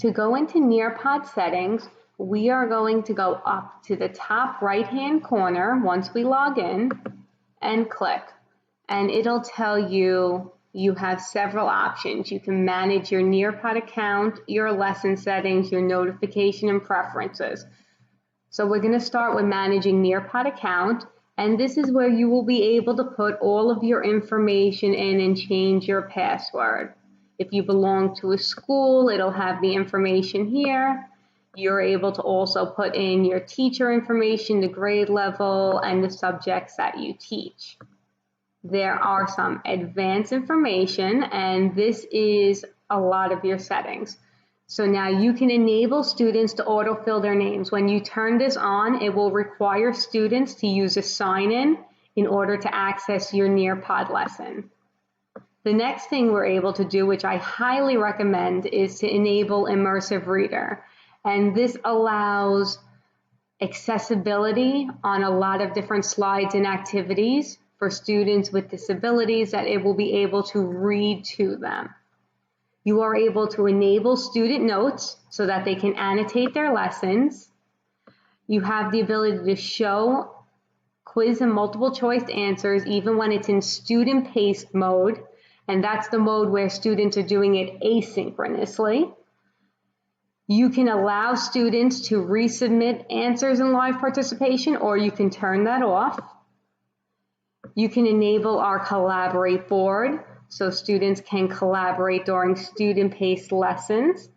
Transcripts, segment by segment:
To go into Nearpod settings, we are going to go up to the top right-hand corner once we log in and click. And it'll tell you you have several options. You can manage your Nearpod account, your lesson settings, your notification and preferences. So we're going to start with managing Nearpod account, and this is where you will be able to put all of your information in and change your password. If you belong to a school, it'll have the information here. You're able to also put in your teacher information, the grade level, and the subjects that you teach. There are some advanced information, and this is a lot of your settings. So now you can enable students to autofill their names. When you turn this on, it will require students to use a sign-in in order to access your Nearpod lesson. The next thing we're able to do, which I highly recommend, is to enable Immersive Reader. And this allows accessibility on a lot of different slides and activities for students with disabilities, that it will be able to read to them. You are able to enable student notes so that they can annotate their lessons. You have the ability to show quiz and multiple choice answers even when it's in student-paced mode, and that's the mode where students are doing it asynchronously. You can allow students to resubmit answers in live participation, or you can turn that off. You can enable our Collaborate board, so students can collaborate during student-paced lessons.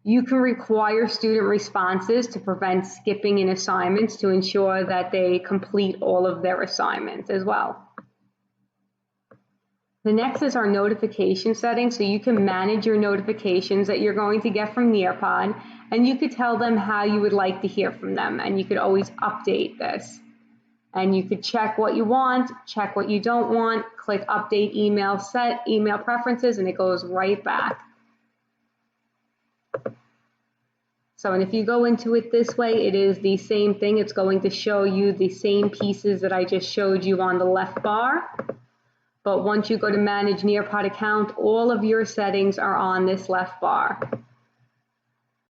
You can require student responses to prevent skipping in assignments to ensure that they complete all of their assignments as well. The next is our notification settings, so you can manage your notifications that you're going to get from Nearpod, and you could tell them how you would like to hear from them, and you could always update this. And you could check what you want, check what you don't want, click update email, set email preferences, and it goes right back. So, and if you go into it this way, it is the same thing. It's going to show you the same pieces that I just showed you on the left bar. But once you go to manage Nearpod account, all of your settings are on this left bar.